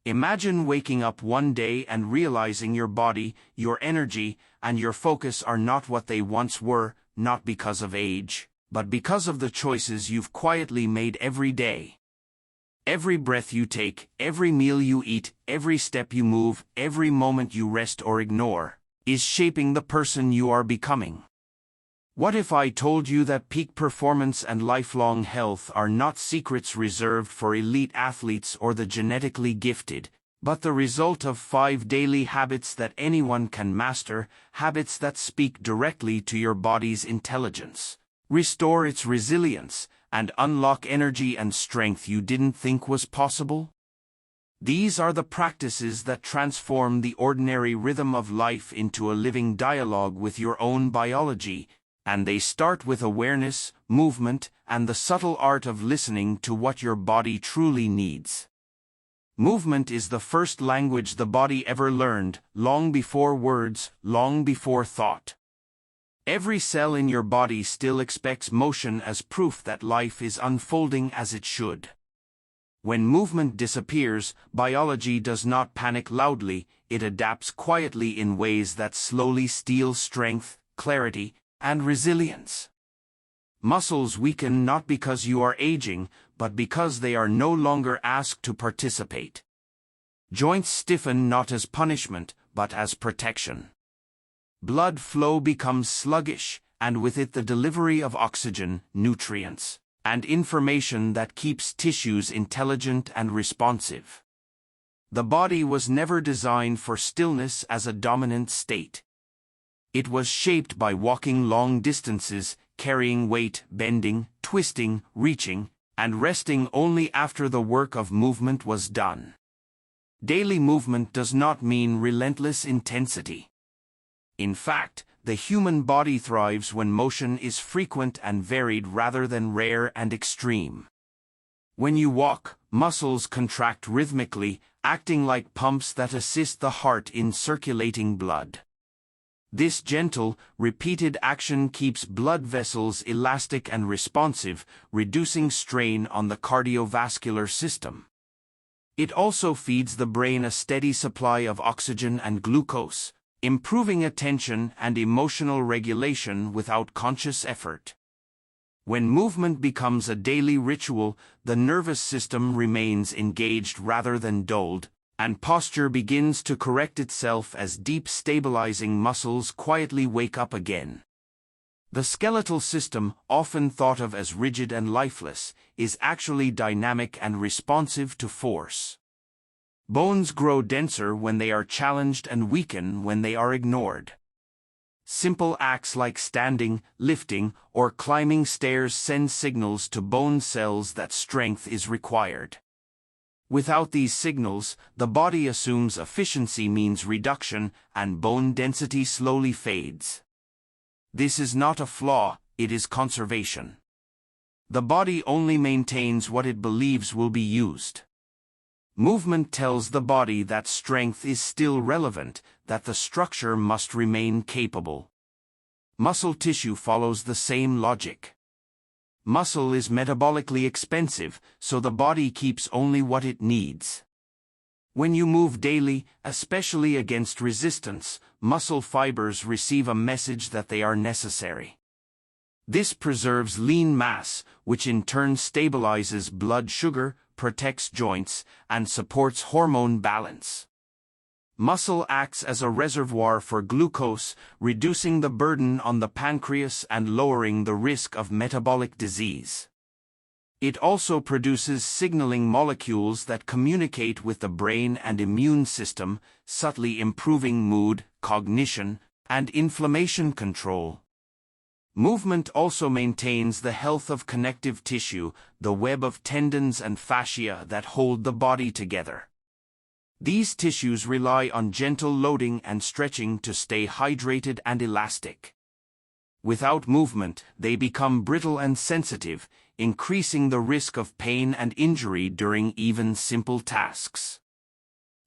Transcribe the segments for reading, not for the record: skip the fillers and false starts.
Imagine waking up one day and realizing your body, your energy, and your focus are not what they once were, not because of age, but because of the choices you've quietly made every day. Every breath you take, every meal you eat, every step you move, every moment you rest or ignore, is shaping the person you are becoming. What if I told you that peak performance and lifelong health are not secrets reserved for elite athletes or the genetically gifted, but the result of 5 daily habits that anyone can master, habits that speak directly to your body's intelligence, restore its resilience, and unlock energy and strength you didn't think was possible? These are the practices that transform the ordinary rhythm of life into a living dialogue with your own biology, and they start with awareness, movement, and the subtle art of listening to what your body truly needs. Movement is the first language the body ever learned, long before words, long before thought. Every cell in your body still expects motion as proof that life is unfolding as it should. When movement disappears, biology does not panic loudly, it adapts quietly in ways that slowly steal strength, clarity, and resilience. Muscles weaken not because you are aging, but because they are no longer asked to participate. Joints stiffen not as punishment, but as protection. Blood flow becomes sluggish, and with it the delivery of oxygen, nutrients, and information that keeps tissues intelligent and responsive. The body was never designed for stillness as a dominant state. It was shaped by walking long distances, carrying weight, bending, twisting, reaching, and resting only after the work of movement was done. Daily movement does not mean relentless intensity. In fact, the human body thrives when motion is frequent and varied rather than rare and extreme. When you walk, muscles contract rhythmically, acting like pumps that assist the heart in circulating blood. This gentle, repeated action keeps blood vessels elastic and responsive, reducing strain on the cardiovascular system. It also feeds the brain a steady supply of oxygen and glucose, improving attention and emotional regulation without conscious effort. When movement becomes a daily ritual, the nervous system remains engaged rather than dulled, and posture begins to correct itself as deep stabilizing muscles quietly wake up again. The skeletal system, often thought of as rigid and lifeless, is actually dynamic and responsive to force. Bones grow denser when they are challenged and weaken when they are ignored. Simple acts like standing, lifting, or climbing stairs send signals to bone cells that strength is required. Without these signals, the body assumes efficiency means reduction, and bone density slowly fades. This is not a flaw, it is conservation. The body only maintains what it believes will be used. Movement tells the body that strength is still relevant, that the structure must remain capable. Muscle tissue follows the same logic. Muscle is metabolically expensive, so the body keeps only what it needs. When you move daily, especially against resistance, muscle fibers receive a message that they are necessary. This preserves lean mass, which in turn stabilizes blood sugar, protects joints, and supports hormone balance. Muscle acts as a reservoir for glucose, reducing the burden on the pancreas and lowering the risk of metabolic disease. It also produces signaling molecules that communicate with the brain and immune system, subtly improving mood, cognition, and inflammation control. Movement also maintains the health of connective tissue, the web of tendons and fascia that hold the body together. These tissues rely on gentle loading and stretching to stay hydrated and elastic. Without movement, they become brittle and sensitive, increasing the risk of pain and injury during even simple tasks.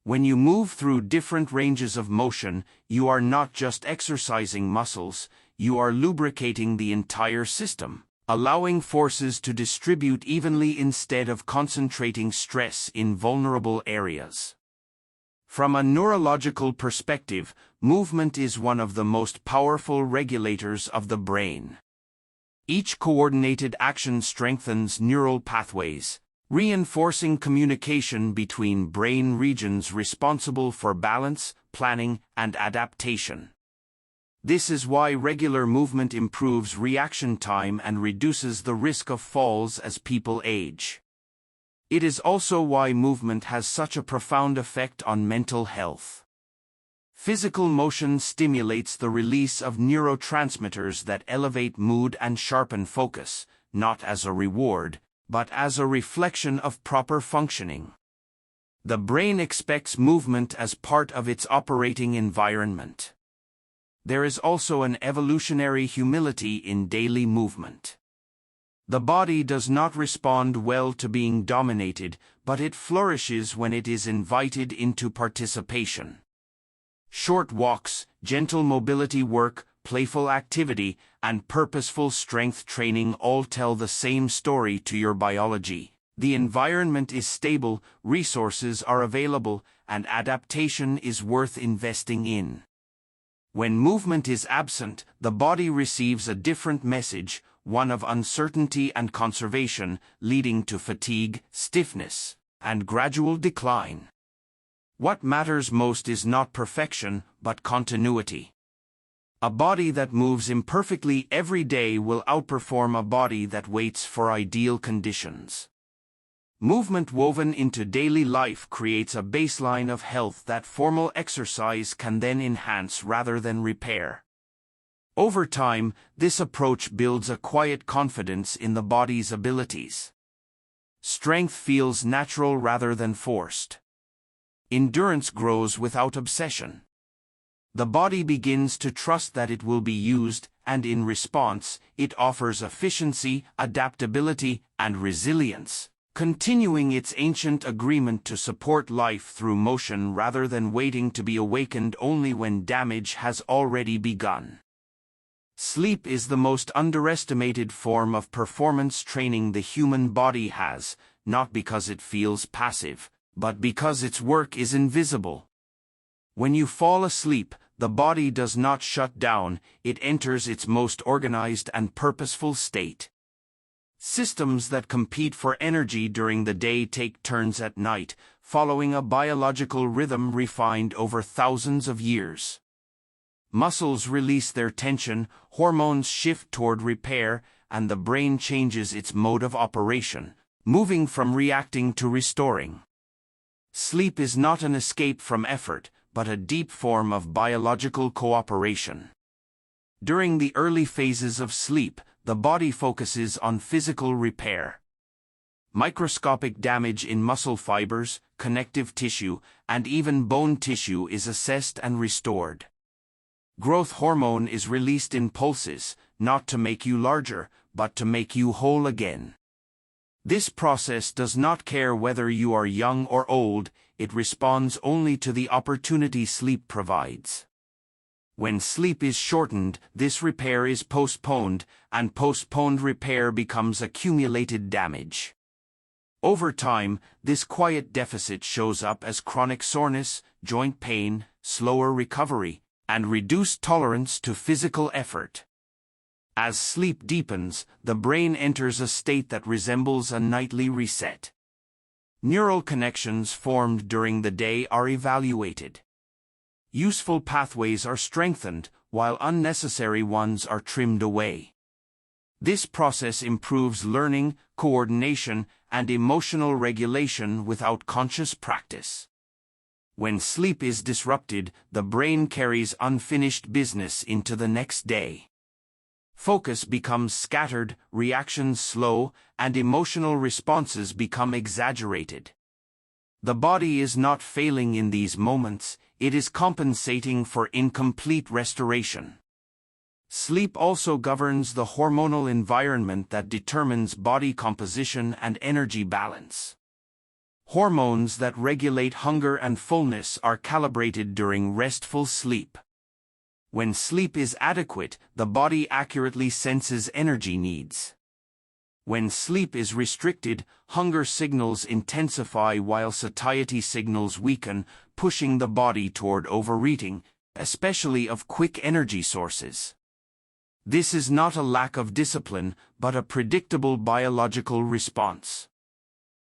When you move through different ranges of motion, you are not just exercising muscles, you are lubricating the entire system, allowing forces to distribute evenly instead of concentrating stress in vulnerable areas. From a neurological perspective, movement is one of the most powerful regulators of the brain. Each coordinated action strengthens neural pathways, reinforcing communication between brain regions responsible for balance, planning, and adaptation. This is why regular movement improves reaction time and reduces the risk of falls as people age. It is also why movement has such a profound effect on mental health. Physical motion stimulates the release of neurotransmitters that elevate mood and sharpen focus, not as a reward, but as a reflection of proper functioning. The brain expects movement as part of its operating environment. There is also an evolutionary humility in daily movement. The body does not respond well to being dominated, but it flourishes when it is invited into participation. Short walks, gentle mobility work, playful activity, and purposeful strength training all tell the same story to your biology. The environment is stable, resources are available, and adaptation is worth investing in. When movement is absent, the body receives a different message, one of uncertainty and conservation, leading to fatigue, stiffness, and gradual decline. What matters most is not perfection, but continuity. A body that moves imperfectly every day will outperform a body that waits for ideal conditions. Movement woven into daily life creates a baseline of health that formal exercise can then enhance rather than repair. Over time, this approach builds a quiet confidence in the body's abilities. Strength feels natural rather than forced. Endurance grows without obsession. The body begins to trust that it will be used, and in response, it offers efficiency, adaptability, and resilience, continuing its ancient agreement to support life through motion rather than waiting to be awakened only when damage has already begun. Sleep is the most underestimated form of performance training the human body has, not because it feels passive, but because its work is invisible. When you fall asleep, the body does not shut down, it enters its most organized and purposeful state. Systems that compete for energy during the day take turns at night, following a biological rhythm refined over thousands of years. Muscles release their tension, hormones shift toward repair, and the brain changes its mode of operation, moving from reacting to restoring. Sleep is not an escape from effort, but a deep form of biological cooperation. During the early phases of sleep, the body focuses on physical repair. Microscopic damage in muscle fibers, connective tissue, and even bone tissue is assessed and restored. Growth hormone is released in pulses, not to make you larger, but to make you whole again. This process does not care whether you are young or old, it responds only to the opportunity sleep provides. When sleep is shortened, this repair is postponed, and postponed repair becomes accumulated damage. Over time, this quiet deficit shows up as chronic soreness, joint pain, slower recovery, and reduced tolerance to physical effort. As sleep deepens, the brain enters a state that resembles a nightly reset. Neural connections formed during the day are evaluated. Useful pathways are strengthened, while unnecessary ones are trimmed away. This process improves learning, coordination, and emotional regulation without conscious practice. When sleep is disrupted, the brain carries unfinished business into the next day. Focus becomes scattered, reactions slow, and emotional responses become exaggerated. The body is not failing in these moments, it is compensating for incomplete restoration. Sleep also governs the hormonal environment that determines body composition and energy balance. Hormones that regulate hunger and fullness are calibrated during restful sleep. When sleep is adequate, the body accurately senses energy needs. When sleep is restricted, hunger signals intensify while satiety signals weaken, pushing the body toward overeating, especially of quick energy sources. This is not a lack of discipline, but a predictable biological response.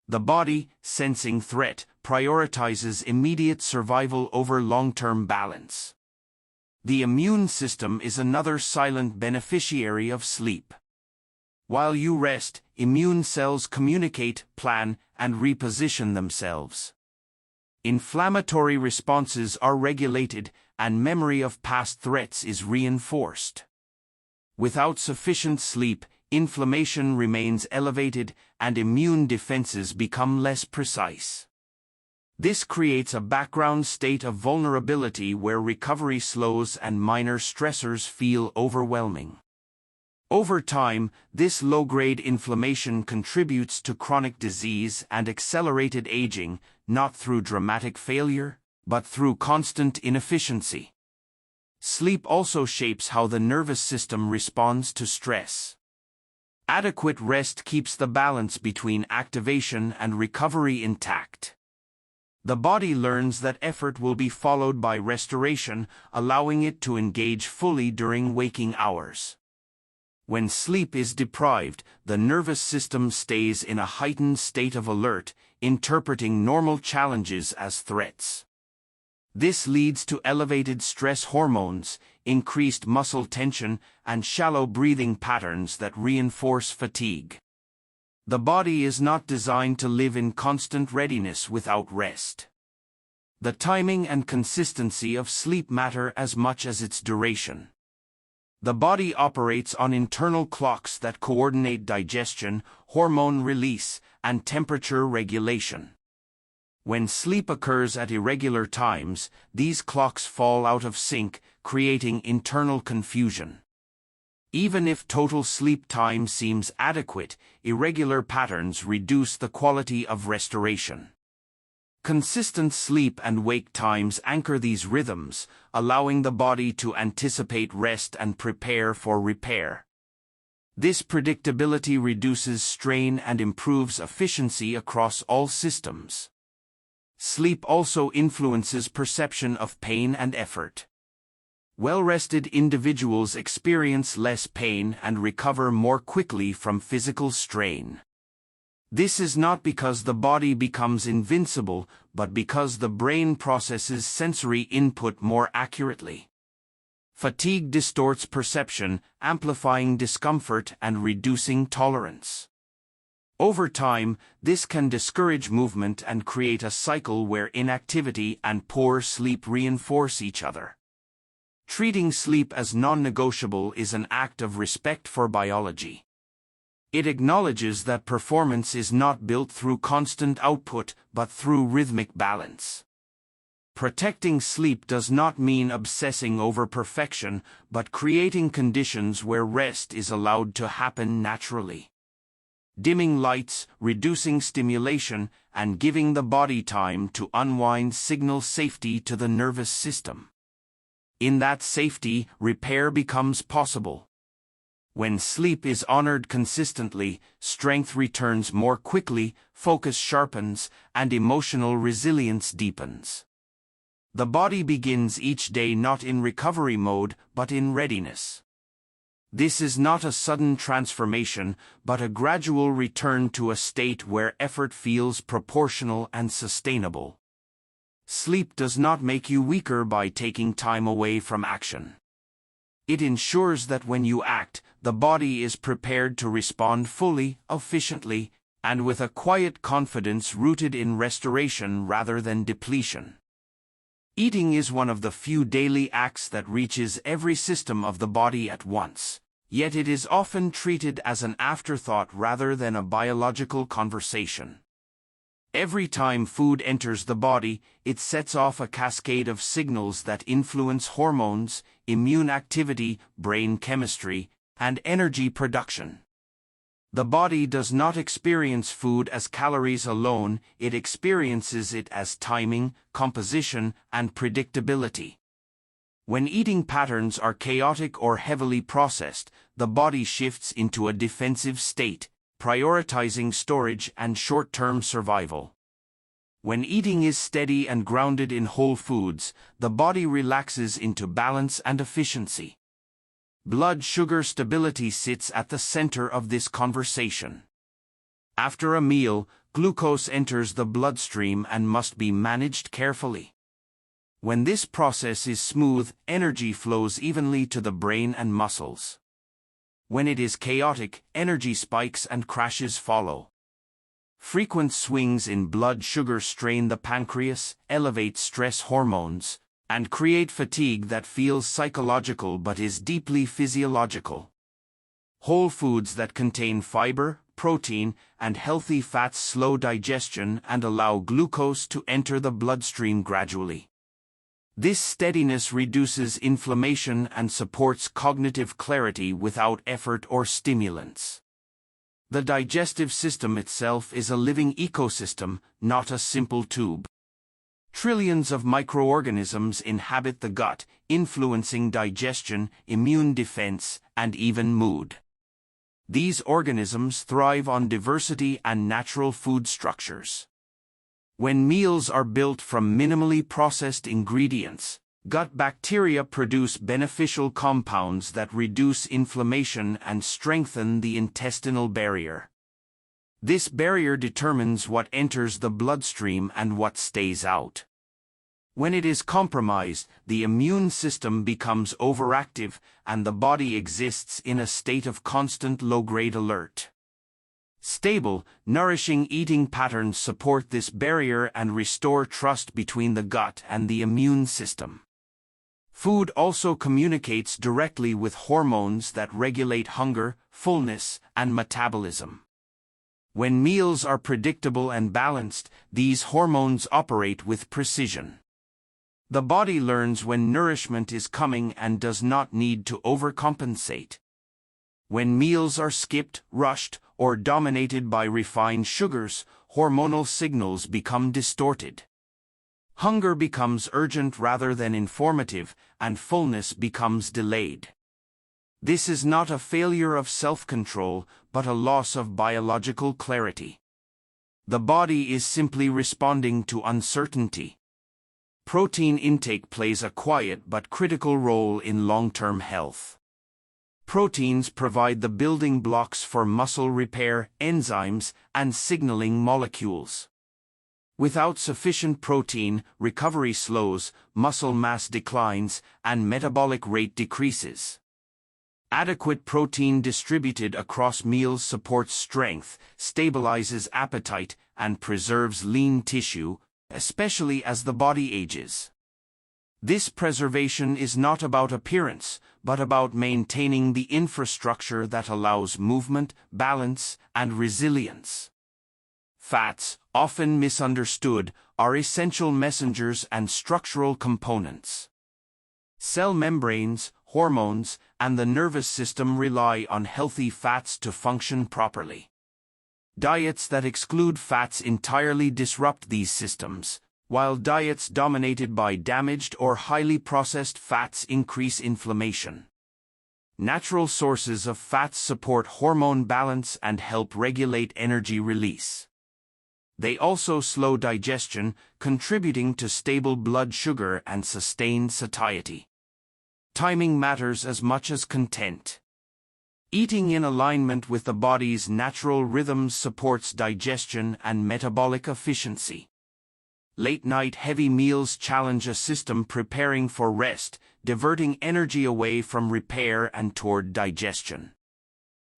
The body, sensing threat, prioritizes immediate survival over long-term balance. The immune system is another silent beneficiary of sleep. While you rest, immune cells communicate, plan, and reposition themselves. Inflammatory responses are regulated, and memory of past threats is reinforced. Without sufficient sleep, inflammation remains elevated, and immune defenses become less precise. This creates a background state of vulnerability where recovery slows and minor stressors feel overwhelming. Over time, this low-grade inflammation contributes to chronic disease and accelerated aging, not through dramatic failure, but through constant inefficiency. Sleep also shapes how the nervous system responds to stress. Adequate rest keeps the balance between activation and recovery intact. The body learns that effort will be followed by restoration, allowing it to engage fully during waking hours. When sleep is deprived, the nervous system stays in a heightened state of alert, interpreting normal challenges as threats. This leads to elevated stress hormones, increased muscle tension, and shallow breathing patterns that reinforce fatigue. The body is not designed to live in constant readiness without rest. The timing and consistency of sleep matter as much as its duration. The body operates on internal clocks that coordinate digestion, hormone release, and temperature regulation. When sleep occurs at irregular times, these clocks fall out of sync, creating internal confusion. Even if total sleep time seems adequate, irregular patterns reduce the quality of restoration. Consistent sleep and wake times anchor these rhythms, allowing the body to anticipate rest and prepare for repair. This predictability reduces strain and improves efficiency across all systems. Sleep also influences perception of pain and effort. Well-rested individuals experience less pain and recover more quickly from physical strain. This is not because the body becomes invincible, but because the brain processes sensory input more accurately. Fatigue distorts perception, amplifying discomfort and reducing tolerance. Over time, this can discourage movement and create a cycle where inactivity and poor sleep reinforce each other. Treating sleep as non-negotiable is an act of respect for biology. It acknowledges that performance is not built through constant output, but through rhythmic balance. Protecting sleep does not mean obsessing over perfection, but creating conditions where rest is allowed to happen naturally. Dimming lights, reducing stimulation, and giving the body time to unwind signal safety to the nervous system. In that safety, repair becomes possible. When sleep is honored consistently, strength returns more quickly, focus sharpens, and emotional resilience deepens. The body begins each day not in recovery mode, but in readiness. This is not a sudden transformation, but a gradual return to a state where effort feels proportional and sustainable. Sleep does not make you weaker by taking time away from action. It ensures that when you act, the body is prepared to respond fully, efficiently, and with a quiet confidence rooted in restoration rather than depletion. Eating is one of the few daily acts that reaches every system of the body at once, yet it is often treated as an afterthought rather than a biological conversation. Every time food enters the body, it sets off a cascade of signals that influence hormones, immune activity, brain chemistry, and energy production. The body does not experience food as calories alone, it experiences it as timing, composition, and predictability. When eating patterns are chaotic or heavily processed, the body shifts into a defensive state, prioritizing storage and short-term survival. When eating is steady and grounded in whole foods, the body relaxes into balance and efficiency. Blood sugar stability sits at the center of this conversation. After a meal, glucose enters the bloodstream and must be managed carefully. When this process is smooth, energy flows evenly to the brain and muscles. When it is chaotic, energy spikes and crashes follow. Frequent swings in blood sugar strain the pancreas, elevate stress hormones, and create fatigue that feels psychological but is deeply physiological. Whole foods that contain fiber, protein, and healthy fats slow digestion and allow glucose to enter the bloodstream gradually. This steadiness reduces inflammation and supports cognitive clarity without effort or stimulants. The digestive system itself is a living ecosystem, not a simple tube. Trillions of microorganisms inhabit the gut, influencing digestion, immune defense, and even mood. These organisms thrive on diversity and natural food structures. When meals are built from minimally processed ingredients, gut bacteria produce beneficial compounds that reduce inflammation and strengthen the intestinal barrier. This barrier determines what enters the bloodstream and what stays out. When it is compromised, the immune system becomes overactive and the body exists in a state of constant low-grade alert. Stable, nourishing eating patterns support this barrier and restore trust between the gut and the immune system. Food also communicates directly with hormones that regulate hunger, fullness, and metabolism. When meals are predictable and balanced, these hormones operate with precision. The body learns when nourishment is coming and does not need to overcompensate. When meals are skipped, rushed, or dominated by refined sugars, hormonal signals become distorted. Hunger becomes urgent rather than informative, and fullness becomes delayed. This is not a failure of self-control, but a loss of biological clarity. The body is simply responding to uncertainty. Protein intake plays a quiet but critical role in long-term health. Proteins provide the building blocks for muscle repair, enzymes, and signaling molecules. Without sufficient protein, recovery slows, muscle mass declines, and metabolic rate decreases. Adequate protein distributed across meals supports strength, stabilizes appetite, and preserves lean tissue, especially as the body ages. This preservation is not about appearance, but about maintaining the infrastructure that allows movement, balance, and resilience. Fats, often misunderstood, are essential messengers and structural components. Cell membranes, hormones, and the nervous system rely on healthy fats to function properly. Diets that exclude fats entirely disrupt these systems, while diets dominated by damaged or highly processed fats increase inflammation. Natural sources of fats support hormone balance and help regulate energy release. They also slow digestion, contributing to stable blood sugar and sustained satiety. Timing matters as much as content. Eating in alignment with the body's natural rhythms supports digestion and metabolic efficiency. Late-night heavy meals challenge a system preparing for rest, diverting energy away from repair and toward digestion.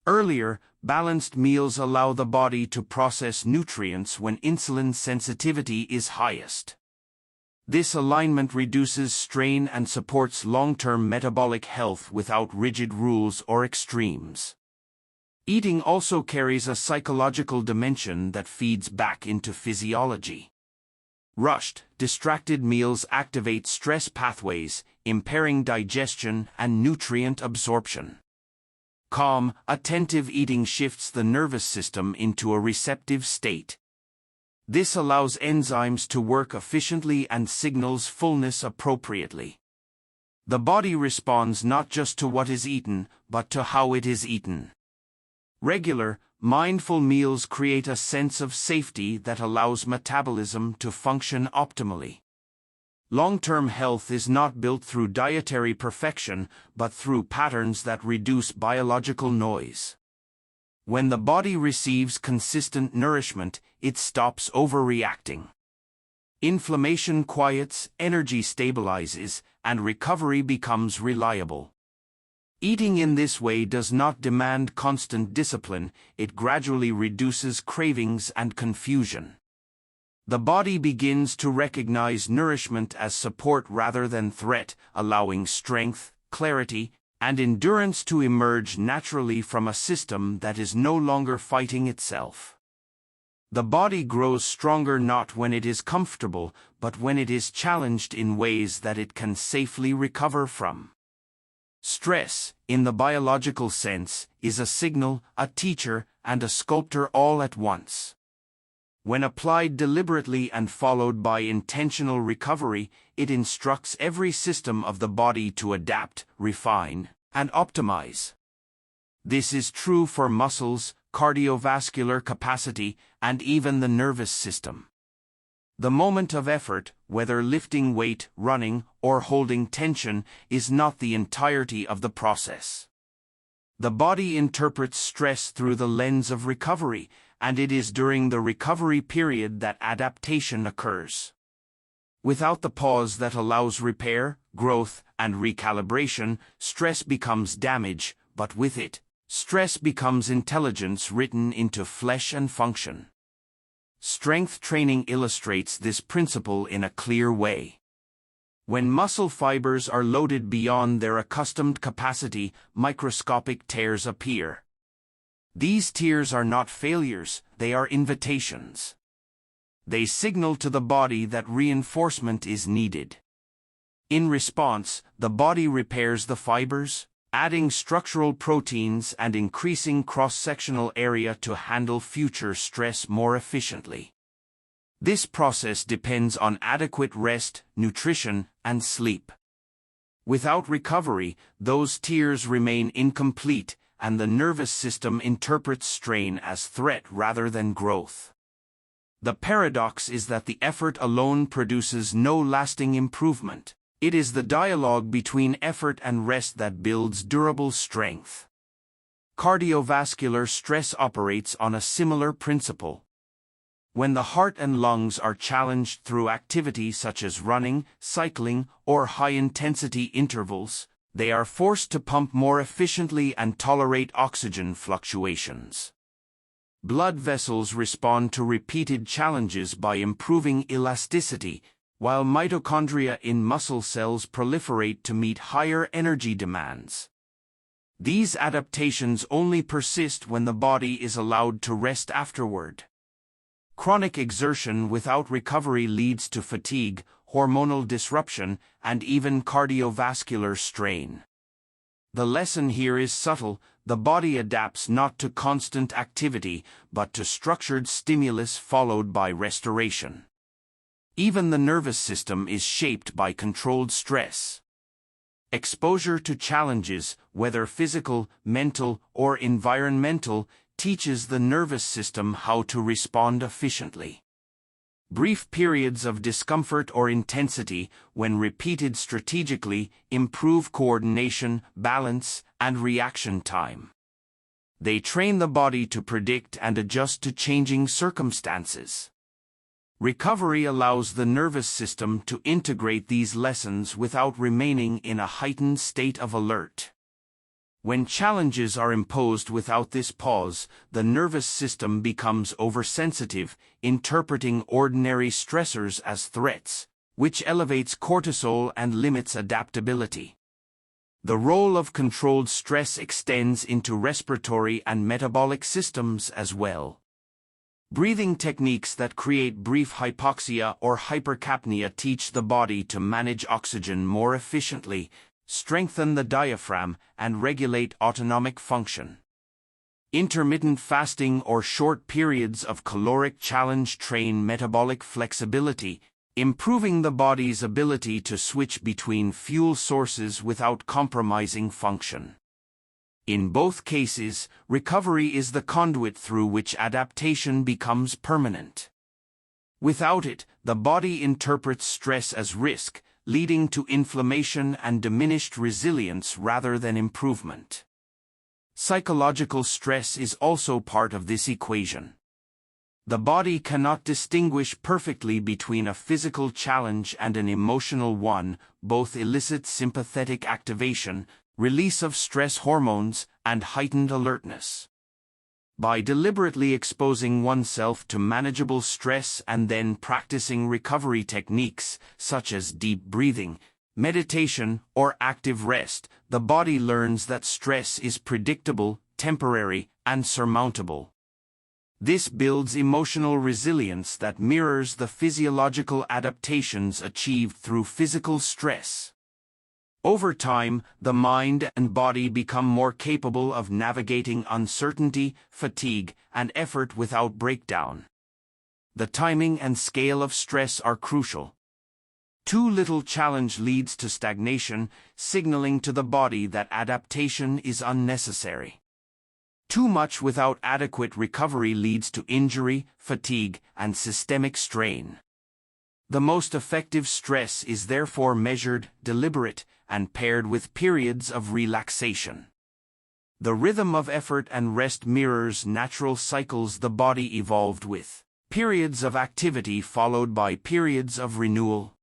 Earlier, balanced meals allow the body to process nutrients when insulin sensitivity is highest. This alignment reduces strain and supports long-term metabolic health without rigid rules or extremes. Eating also carries a psychological dimension that feeds back into physiology. Rushed, distracted meals activate stress pathways, impairing digestion and nutrient absorption. Calm, attentive eating shifts the nervous system into a receptive state. This allows enzymes to work efficiently and signals fullness appropriately. The body responds not just to what is eaten, but to how it is eaten. Regular, mindful meals create a sense of safety that allows metabolism to function optimally. Long-term health is not built through dietary perfection, but through patterns that reduce biological noise. When the body receives consistent nourishment, it stops overreacting. Inflammation quiets, energy stabilizes, and recovery becomes reliable. Eating in this way does not demand constant discipline, it gradually reduces cravings and confusion. The body begins to recognize nourishment as support rather than threat, allowing strength, clarity, and endurance to emerge naturally from a system that is no longer fighting itself. The body grows stronger not when it is comfortable, but when it is challenged in ways that it can safely recover from. Stress, in the biological sense, is a signal, a teacher, and a sculptor all at once. When applied deliberately and followed by intentional recovery, it instructs every system of the body to adapt, refine, and optimize. This is true for muscles, cardiovascular capacity, and even the nervous system. The moment of effort, whether lifting weight, running, or holding tension, is not the entirety of the process. The body interprets stress through the lens of recovery, and it is during the recovery period that adaptation occurs. Without the pause that allows repair, growth, and recalibration, stress becomes damage, but with it, stress becomes intelligence written into flesh and function. Strength training illustrates this principle in a clear way. When muscle fibers are loaded beyond their accustomed capacity, microscopic tears appear. These tears are not failures, they are invitations. They signal to the body that reinforcement is needed. In response, the body repairs the fibers, adding structural proteins and increasing cross-sectional area to handle future stress more efficiently. This process depends on adequate rest, nutrition, and sleep. Without recovery, those tears remain incomplete, and the nervous system interprets strain as threat rather than growth. The paradox is that the effort alone produces no lasting improvement. It is the dialogue between effort and rest that builds durable strength. Cardiovascular stress operates on a similar principle. When the heart and lungs are challenged through activity such as running, cycling, or high-intensity intervals, they are forced to pump more efficiently and tolerate oxygen fluctuations. Blood vessels respond to repeated challenges by improving elasticity, while mitochondria in muscle cells proliferate to meet higher energy demands. These adaptations only persist when the body is allowed to rest afterward. Chronic exertion without recovery leads to fatigue, hormonal disruption, and even cardiovascular strain. The lesson here is subtle: the body adapts not to constant activity, but to structured stimulus followed by restoration. Even the nervous system is shaped by controlled stress. Exposure to challenges, whether physical, mental, or environmental, teaches the nervous system how to respond efficiently. Brief periods of discomfort or intensity, when repeated strategically, improve coordination, balance, and reaction time. They train the body to predict and adjust to changing circumstances. Recovery allows the nervous system to integrate these lessons without remaining in a heightened state of alert. When challenges are imposed without this pause, the nervous system becomes oversensitive, interpreting ordinary stressors as threats, which elevates cortisol and limits adaptability. The role of controlled stress extends into respiratory and metabolic systems as well. Breathing techniques that create brief hypoxia or hypercapnia teach the body to manage oxygen more efficiently, strengthen the diaphragm, and regulate autonomic function. Intermittent fasting or short periods of caloric challenge train metabolic flexibility, improving the body's ability to switch between fuel sources without compromising function. In both cases, recovery is the conduit through which adaptation becomes permanent. Without it, the body interprets stress as risk, leading to inflammation and diminished resilience rather than improvement. Psychological stress is also part of this equation. The body cannot distinguish perfectly between a physical challenge and an emotional one. Both elicit sympathetic activation, release of stress hormones, and heightened alertness. By deliberately exposing oneself to manageable stress and then practicing recovery techniques, such as deep breathing, meditation, or active rest, the body learns that stress is predictable, temporary, and surmountable. This builds emotional resilience that mirrors the physiological adaptations achieved through physical stress. Over time, the mind and body become more capable of navigating uncertainty, fatigue, and effort without breakdown. The timing and scale of stress are crucial. Too little challenge leads to stagnation, signaling to the body that adaptation is unnecessary. Too much without adequate recovery leads to injury, fatigue, and systemic strain. The most effective stress is therefore measured, deliberate, and paired with periods of relaxation. The rhythm of effort and rest mirrors natural cycles the body evolved with, periods of activity followed by periods of renewal.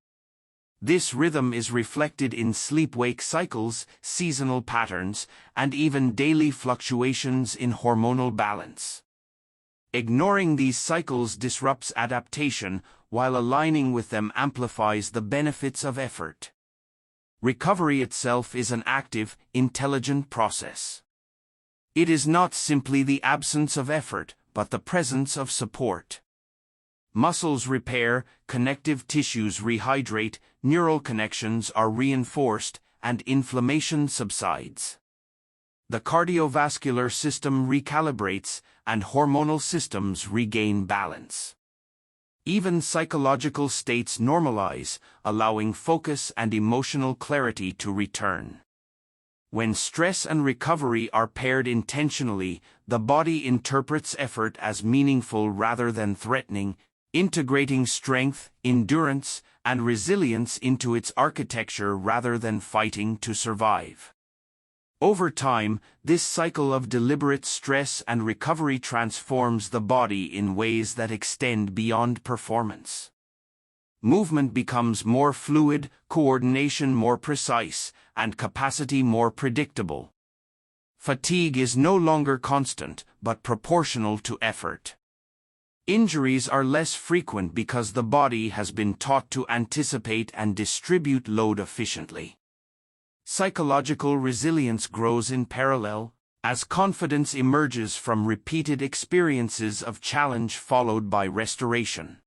This rhythm is reflected in sleep-wake cycles, seasonal patterns, and even daily fluctuations in hormonal balance. Ignoring these cycles disrupts adaptation, while aligning with them amplifies the benefits of effort. Recovery itself is an active, intelligent process. It is not simply the absence of effort, but the presence of support. Muscles repair, connective tissues rehydrate, neural connections are reinforced, and inflammation subsides. The cardiovascular system recalibrates, and hormonal systems regain balance. Even psychological states normalize, allowing focus and emotional clarity to return. When stress and recovery are paired intentionally, the body interprets effort as meaningful rather than threatening, integrating strength, endurance, and resilience into its architecture rather than fighting to survive. Over time, this cycle of deliberate stress and recovery transforms the body in ways that extend beyond performance. Movement becomes more fluid, coordination more precise, and capacity more predictable. Fatigue is no longer constant, but proportional to effort. Injuries are less frequent because the body has been taught to anticipate and distribute load efficiently. Psychological resilience grows in parallel, as confidence emerges from repeated experiences of challenge followed by restoration.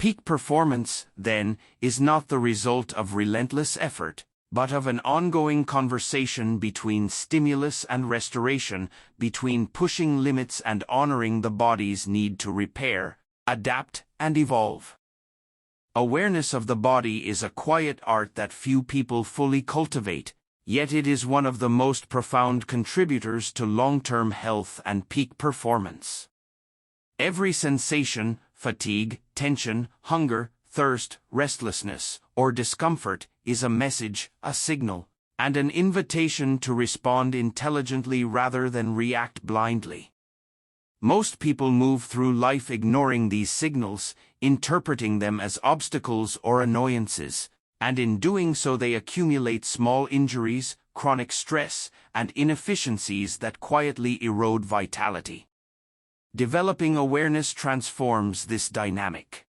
Peak performance, then, is not the result of relentless effort, but of an ongoing conversation between stimulus and restoration, between pushing limits and honoring the body's need to repair, adapt, and evolve. Awareness of the body is a quiet art that few people fully cultivate, yet it is one of the most profound contributors to long-term health and peak performance. Every sensation, fatigue, tension, hunger, thirst, restlessness, or discomfort, is a message, a signal, and an invitation to respond intelligently rather than react blindly. Most people move through life ignoring these signals, interpreting them as obstacles or annoyances, and in doing so they accumulate small injuries, chronic stress, and inefficiencies that quietly erode vitality. Developing awareness transforms this dynamic.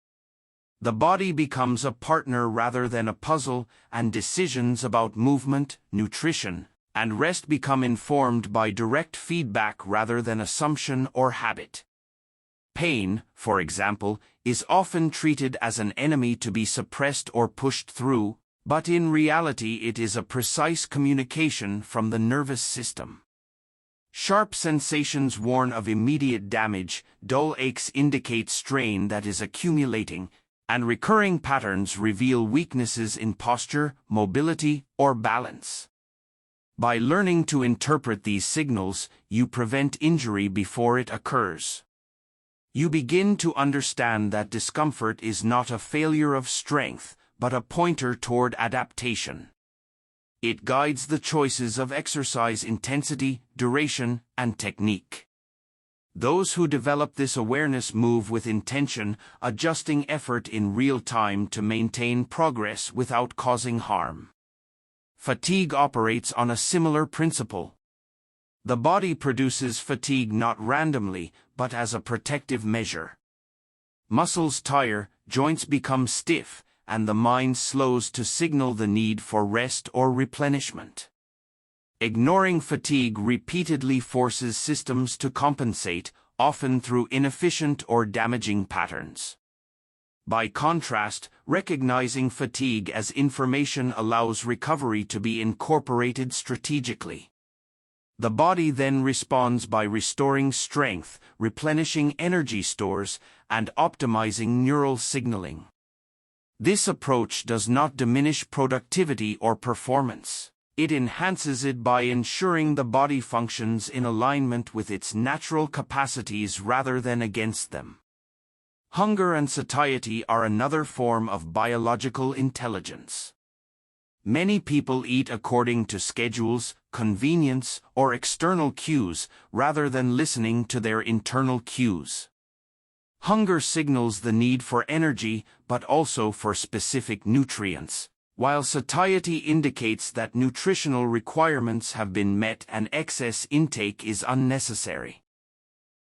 The body becomes a partner rather than a puzzle, and decisions about movement, nutrition, and rest become informed by direct feedback rather than assumption or habit. Pain, for example, is often treated as an enemy to be suppressed or pushed through, but in reality it is a precise communication from the nervous system. Sharp sensations warn of immediate damage, dull aches indicate strain that is accumulating, and recurring patterns reveal weaknesses in posture, mobility, or balance. By learning to interpret these signals, you prevent injury before it occurs. You begin to understand that discomfort is not a failure of strength, but a pointer toward adaptation. It guides the choices of exercise intensity, duration, and technique. Those who develop this awareness move with intention, adjusting effort in real time to maintain progress without causing harm. Fatigue operates on a similar principle. The body produces fatigue not randomly, but as a protective measure. Muscles tire, joints become stiff, and the mind slows to signal the need for rest or replenishment. Ignoring fatigue repeatedly forces systems to compensate, often through inefficient or damaging patterns. By contrast, recognizing fatigue as information allows recovery to be incorporated strategically. The body then responds by restoring strength, replenishing energy stores, and optimizing neural signaling. This approach does not diminish productivity or performance. It enhances it by ensuring the body functions in alignment with its natural capacities rather than against them. Hunger and satiety are another form of biological intelligence. Many people eat according to schedules, convenience, or external cues, rather than listening to their internal cues. Hunger signals the need for energy, but also for specific nutrients, while satiety indicates that nutritional requirements have been met and excess intake is unnecessary.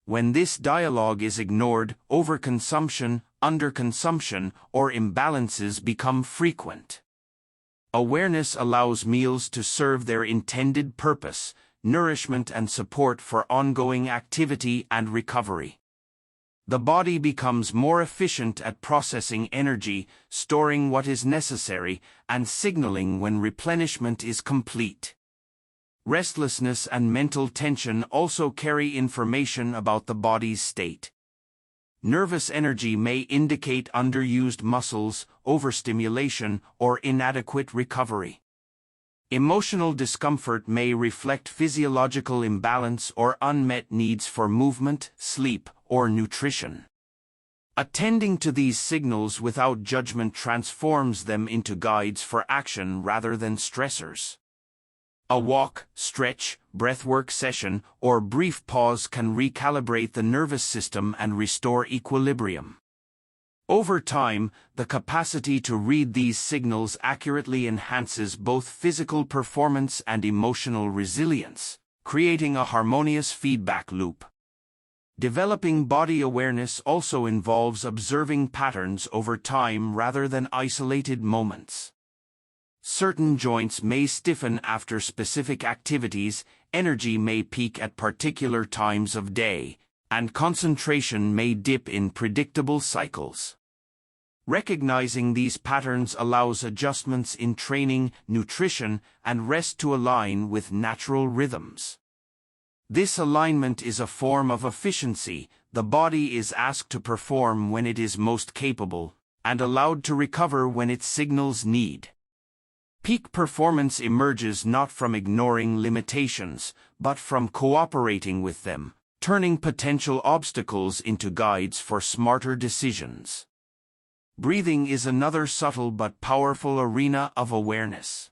When this dialogue is ignored, overconsumption, underconsumption, or imbalances become frequent. Awareness allows meals to serve their intended purpose, nourishment and support for ongoing activity and recovery. The body becomes more efficient at processing energy, storing what is necessary, and signaling when replenishment is complete. Restlessness and mental tension also carry information about the body's state. Nervous energy may indicate underused muscles, overstimulation, or inadequate recovery. Emotional discomfort may reflect physiological imbalance or unmet needs for movement, sleep, or nutrition. Attending to these signals without judgment transforms them into guides for action rather than stressors. A walk, stretch, breathwork session, or brief pause can recalibrate the nervous system and restore equilibrium. Over time, the capacity to read these signals accurately enhances both physical performance and emotional resilience, creating a harmonious feedback loop. Developing body awareness also involves observing patterns over time rather than isolated moments. Certain joints may stiffen after specific activities, energy may peak at particular times of day, and concentration may dip in predictable cycles. Recognizing these patterns allows adjustments in training, nutrition, and rest to align with natural rhythms. This alignment is a form of efficiency. The body is asked to perform when it is most capable, and allowed to recover when it signals need. Peak performance emerges not from ignoring limitations, but from cooperating with them, turning potential obstacles into guides for smarter decisions. Breathing is another subtle but powerful arena of awareness.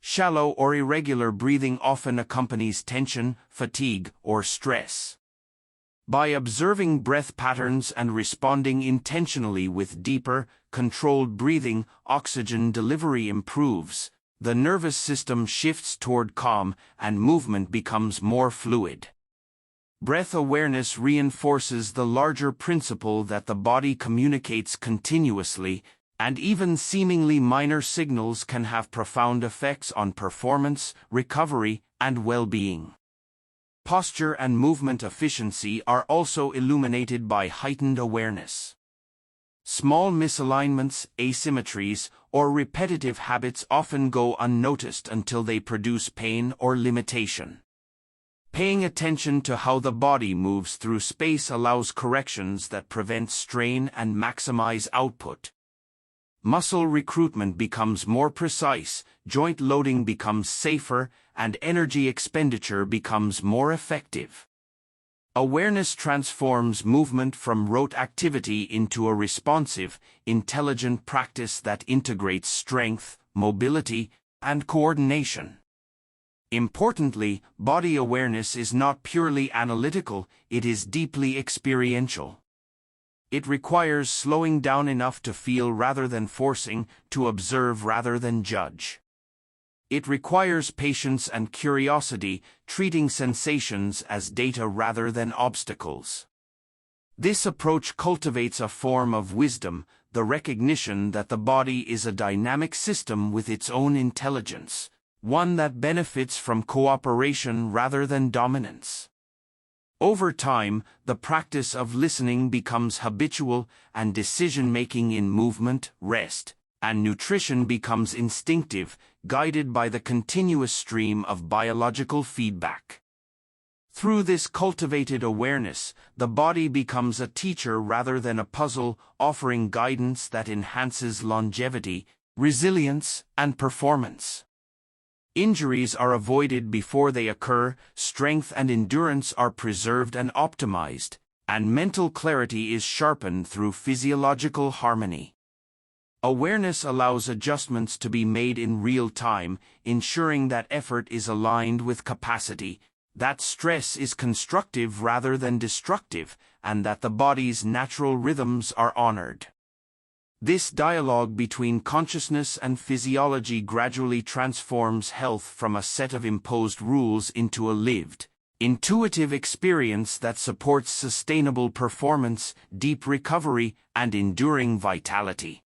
Shallow or irregular breathing often accompanies tension, fatigue, or stress. By observing breath patterns and responding intentionally with deeper, controlled breathing, oxygen delivery improves, the nervous system shifts toward calm, and movement becomes more fluid. Breath awareness reinforces the larger principle that the body communicates continuously, and even seemingly minor signals can have profound effects on performance, recovery, and well-being. Posture and movement efficiency are also illuminated by heightened awareness. Small misalignments, asymmetries, or repetitive habits often go unnoticed until they produce pain or limitation. Paying attention to how the body moves through space allows corrections that prevent strain and maximize output. Muscle recruitment becomes more precise, joint loading becomes safer, and energy expenditure becomes more effective. Awareness transforms movement from rote activity into a responsive, intelligent practice that integrates strength, mobility, and coordination. Importantly, body awareness is not purely analytical, it is deeply experiential. It requires slowing down enough to feel rather than forcing, to observe rather than judge. It requires patience and curiosity, treating sensations as data rather than obstacles. This approach cultivates a form of wisdom, the recognition that the body is a dynamic system with its own intelligence, one that benefits from cooperation rather than dominance. Over time, the practice of listening becomes habitual, and decision-making in movement, rest, and nutrition becomes instinctive, guided by the continuous stream of biological feedback. Through this cultivated awareness, the body becomes a teacher rather than a puzzle, offering guidance that enhances longevity, resilience, and performance. Injuries are avoided before they occur, strength and endurance are preserved and optimized, and mental clarity is sharpened through physiological harmony. Awareness allows adjustments to be made in real time, ensuring that effort is aligned with capacity, that stress is constructive rather than destructive, and that the body's natural rhythms are honored. This dialogue between consciousness and physiology gradually transforms health from a set of imposed rules into a lived, intuitive experience that supports sustainable performance, deep recovery, and enduring vitality.